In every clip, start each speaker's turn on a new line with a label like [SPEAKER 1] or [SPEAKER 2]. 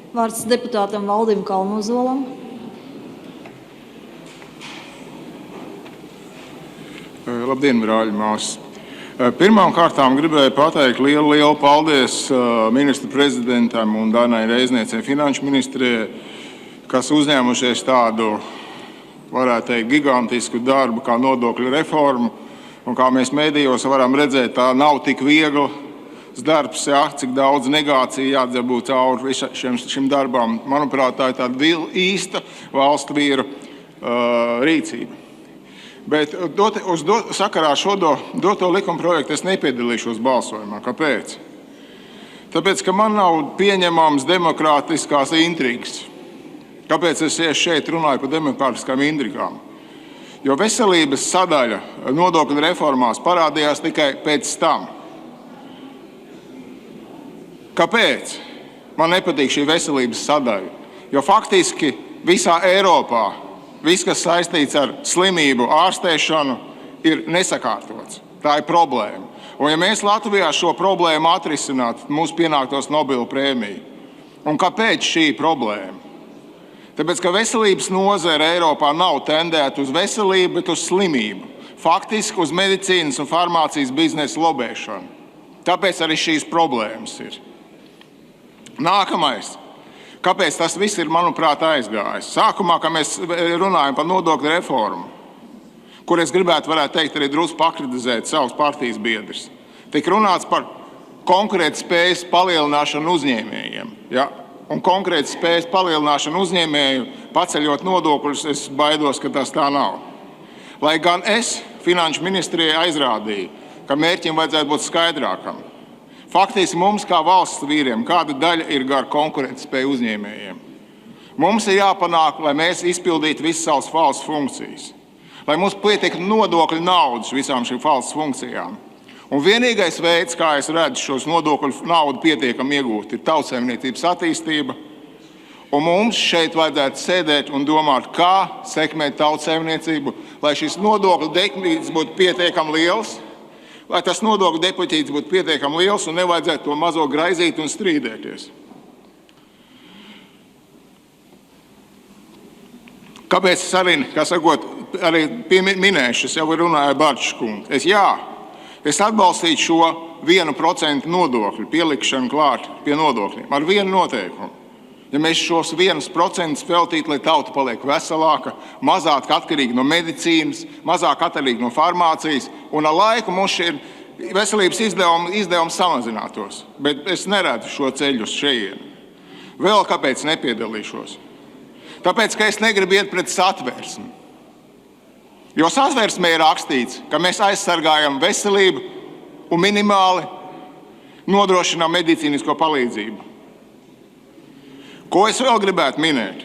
[SPEAKER 1] Vārds deputātam Valdim Kalnozolam.
[SPEAKER 2] Labdien, brāļi, māsas! Pirmām kārtām gribēju pateikt lielu paldies ministra prezidentam un Dainai Reizniecei finanšu ministrijai, kas uzņēmušies tādu, varētu teikt, gigantisku darbu kā nodokļu reformu. Un kā mēs mēdījos varam redzēt, tā nav tik viegli darbs, cik daudz negāciju jāatdzīvo cauri šim darbam. Manuprāt, tā ir tāda īsta valsts vīru rīcība. Bet sakarā ar šo doto likuma projektu es nepiedalīšos balsojumā. Kāpēc? Tāpēc, ka man nav pieņemams demokrātiskās intrigas. Kāpēc es šeit runāju par demokrātiskām intrigām? Jo veselības sadaļa nodokļu reformās parādījās tikai pēc tam. Kāpēc? Man nepatīk šī veselības sadaļa, jo faktiski visā Eiropā viss, kas saistīts ar slimību ārstēšanu, ir nesakārtots. Tā ir problēma. Un ja mēs Latvijā šo problēmu atrisinātu, mums pienāktos Nobela prēmija. Un kāpēc šī problēma? Tāpēc, ka veselības nozare Eiropā nav tendēta uz veselību, bet uz slimību. Faktiski uz medicīnas un farmācijas biznesa lobēšanu. Tāpēc arī šīs problēmas ir. Nākamais. Kāpēc tas viss ir, manuprāt, aizgājis? Sākumā, kad mēs runājam par nodokļu reformu, kur es varētu teikt, arī drusku pakritizēt savus partijas biedrus, tika runāts par konkurētas spējas palielināšanu uzņēmējiem. Ja? Un konkrētas spējas palielināšanu uzņēmēju, paceļot nodokļus, es baidos, ka tas tā nav. Lai gan es finanšu ministrijai aizrādīju, ka mērķim vajadzētu būt skaidrākam. Faktiski mums, kā valsts vīriem, kāda daļa ir gar konkurētspēju uzņēmējiem. Mums ir jāpanāk, lai mēs izpildītu visas savas valsts funkcijas. Lai mums pietiek nodokļu naudas visām šīm valsts funkcijām. Un vienīgais veids, kā es redzu šos nodokļu naudu pietiekam iegūt, ir tautsaimniecības attīstība. Un mums šeit vajadzētu sēdēt un domāt, kā sekmēt tautsaimniecību, lai šis nodokļu depozīts būtu pietiekam liels, lai tas nodokļu depozīts būtu pietiekami liels un nevajadzētu to mazo graizīt un strīdēties. Kāpēc es arī minēšu, es jau runāju ar Barčs kungu. Es atbalstītu šo 1% nodokļu pielikšanu klāt pie nodokļiem ar vienu noteikumu. Ja mēs šos 1% veltītu, lai tauta paliek veselāka, mazāk atkarīga no medicīnas, mazāk atkarīga no farmācijas, un ar laiku mums šie veselības izdevumi samazinātos. Bet es neredzu šo ceļu uz šejienu. Vēl kāpēc nepiedalīšos? Tāpēc, ka es negribu iet pret satversmi. Jo satversmē ir rakstīts, ka mēs aizsargājam veselību un minimāli nodrošinām medicīnisko palīdzību. Ko es vēl gribētu minēt?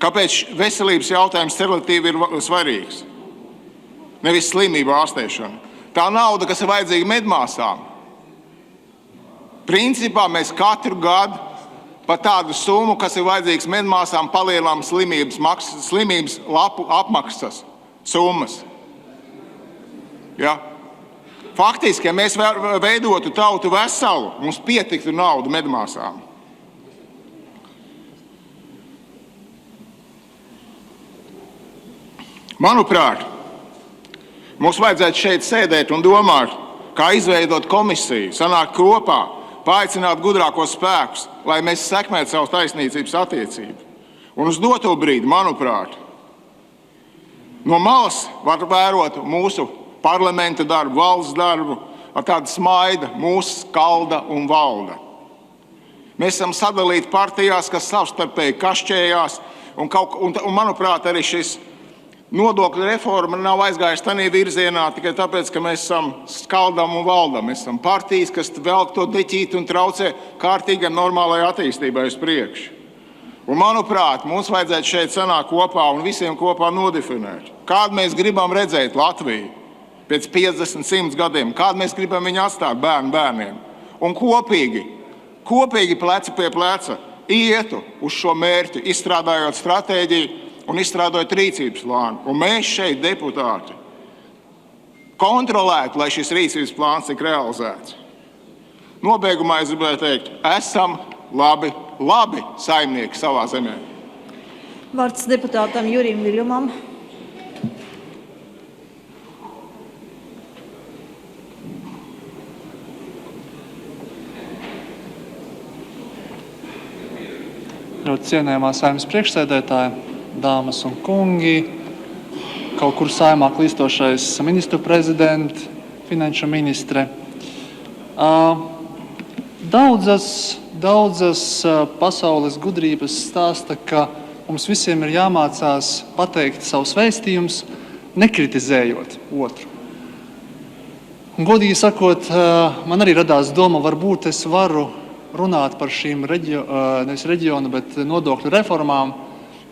[SPEAKER 2] Kāpēc veselības jautājums selektīvi ir svarīgs? Nevis slimību ārstēšana. Tā nauda, kas ir vajadzīga medmāsām. Principā mēs katru gadu par tādu summu, kas ir vajadzīgs medmāsām, palielinām slimības lapu apmaksas summas. Ja? Faktiski, ja mēs veidotu tautu veselu, mums pietiktu naudu medmāsām. Manuprāt, mums vajadzētu šeit sēdēt un domāt, kā izveidot komisiju, sanākt kopā, paaicināt gudrākos spēkus, lai mēs sekmētu savu taisnīcības attiecību. Un uz doto brīdi, manuprāt, no malas var vērot mūsu parlamenta darbu, valsts darbu, ar tādu smaida, mūs skalda un valda. Mēs esam sadalīti partijās, kas savstarpēji kašķējās, un manuprāt, arī šis nodokļu reforma nav aizgājusi tādā virzienā tikai tāpēc, ka mēs esam skaldam un valdam. Mēs esam partijas, kas velk to deķīt un traucē kārtīgai normālai attīstībai uz priekšu. Un, manuprāt, mums vajadzētu šeit sanākt kopā un visiem kopā nodefinēt, kādu mēs gribam redzēt Latviju pēc 50, 100 gadiem, kādu mēs gribam viņu atstāt bērniem. Un kopīgi pleci pie pleca ietu uz šo mērķi, izstrādājot stratēģiju un izstrādājot rīcības plānu. Un mēs šeit, deputāti, kontrolētu, lai šis rīcības plāns tik realizēts. Nobeigumā es gribēju teikt, esam labi saimnieki savā zemē.
[SPEAKER 1] Vārds deputātam Jurim Viļņumam.
[SPEAKER 3] Ļoti cienējamā Saeimas priekšsēdētāja, dāmas un kungi, kaut kur Saeimā klīstošais ministru prezidents, finanšu ministre. Daudzas pasaules gudrības stāsta, ka mums visiem ir jāmācās pateikt savus vēstījumus, nekritizējot otru. Un, godīgi sakot, man arī radās doma, varbūt es varu runāt par šīm nevis reģionu, bet nodokļu reformām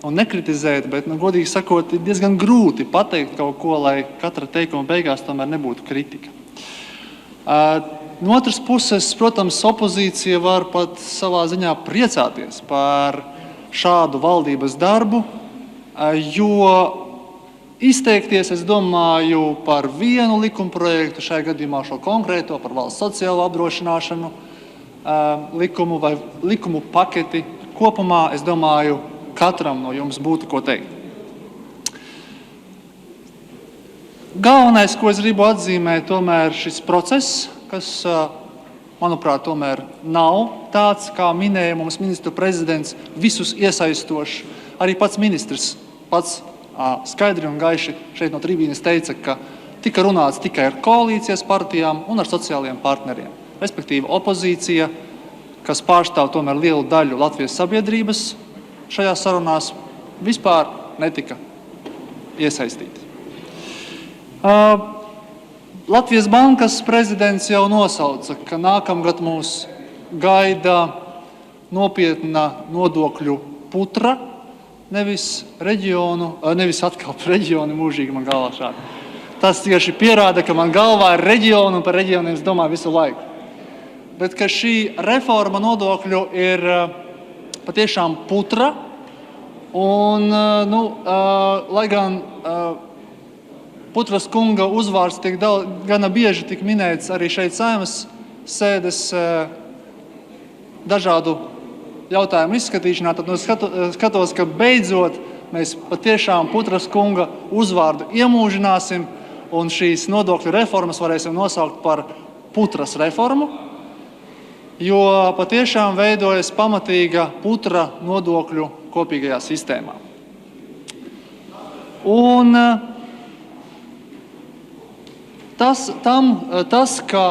[SPEAKER 3] un nekritizēt, bet, godīgi sakot, ir diezgan grūti pateikt kaut ko, lai katra teikuma beigās tomēr nebūtu kritika. No otras puses, protams, opozīcija var pat savā ziņā priecāties par šādu valdības darbu, jo izteikties, es domāju, par vienu likumprojektu, šajā gadījumā šo konkrēto, par valsts sociālo apdrošināšanu, likumu vai likumu paketi kopumā, es domāju, katram no jums būtu ko teikt. Galvenais, ko es gribu atzīmēt, tomēr šis process, kas, manuprāt, tomēr nav tāds, kā minēja mums ministru prezidents, visus iesaistošs. Arī pats ministrs pats skaidri un gaiši šeit no tribīnes teica, ka tika runāts tikai ar koalīcijas partijām un ar sociālajiem partneriem. Respektīvi opozīcija, kas pārstāv tomēr lielu daļu Latvijas sabiedrības šajās sarunās, vispār netika iesaistīta. Latvijas bankas prezidents jau nosauca, ka nākamgad mūs gaida nopietna nodokļu putra, nevis atkal par reģionu mūžīgi man galvā šādi. Tas tieši pierāda, ka man galvā ir reģionu un par reģioniem es domāju visu laiku. Bet ka šī reforma nodokļu ir patiešām putra, un, lai gan Putras kunga uzvārds tiek gana bieži tik minēts arī šeit Saeimas sēdes dažādu jautājumu izskatīšanā, tad skatos, ka beidzot mēs patiešām Putras kunga uzvārdu iemūžināsim, un šīs nodokļu reformas varēsim nosaukt par Putras reformu, jo patiešām veidojas pamatīga putra nodokļu kopīgajā sistēmā. Un tas, ka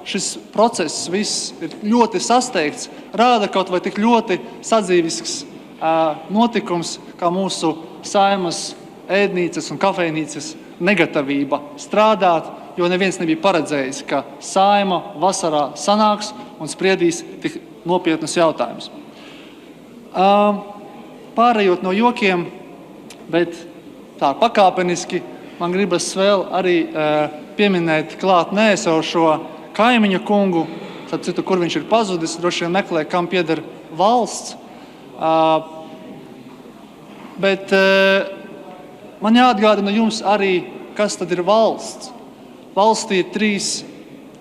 [SPEAKER 3] šis process viss ir ļoti sasteigts, rāda kaut vai tik ļoti sadzīvisks notikums, kā mūsu Saeimas ēdnīcas un kafejnīcas negatavība strādāt, jo neviens nebija paredzējis, ka Saeima vasarā sanāks un spriedīs tik nopietnus jautājumus. Pārējot no jokiem, bet tā pakāpeniski, man gribas vēl arī pieminēt klāt neesošo kaimiņu kungu, tad citu, kur viņš ir pazudis, droši vien meklē, kam pieder valsts. Bet man jāatgādina jums arī, kas tad ir valsts. Valstī ir 3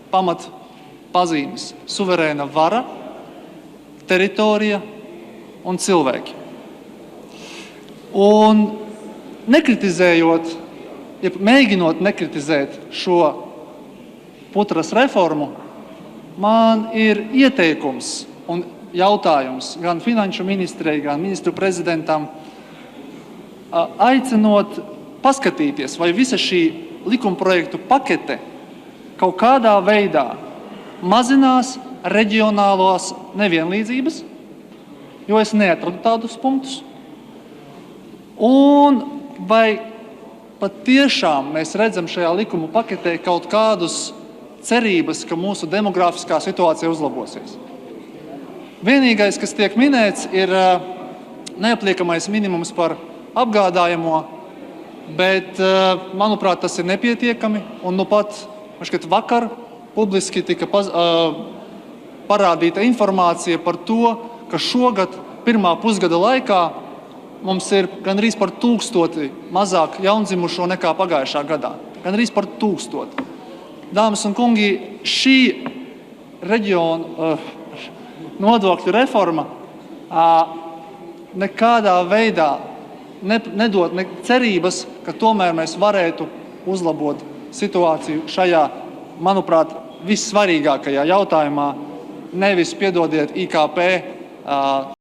[SPEAKER 3] pamatpazīmes – suverēna vara, teritorija un cilvēki. Un nekritizējot, ja mēģinot nekritizēt šo Putras reformu, man ir ieteikums un jautājums gan finanšu ministrei, gan ministru prezidentam, aicinot paskatīties, vai visa šī likumprojektu pakete kaut kādā veidā mazinās reģionālās nevienlīdzības, jo es neatradu tādus punktus. Un vai patiešām mēs redzam šajā likuma paketē kaut kādus cerības, ka mūsu demografiskā situācija uzlabosies. Vienīgais, kas tiek minēts, ir neapliekamais minimums par apgādājamo, bet, manuprāt, tas ir nepietiekami. Un pat vakar publiski tika parādīta informācija par to, ka šogad pirmā pusgada laikā mums ir gandrīz par 1000 mazāk jaundzimušo nekā pagājušā gadā. Gandrīz par 1000. Dāmas un kungi, šī reģiona, nodokļu reforma nekādā veidā nedod cerības, ka tomēr mēs varētu uzlabot situāciju šajā, manuprāt, vissvarīgākajā jautājumā, nevis, piedodiet, IKP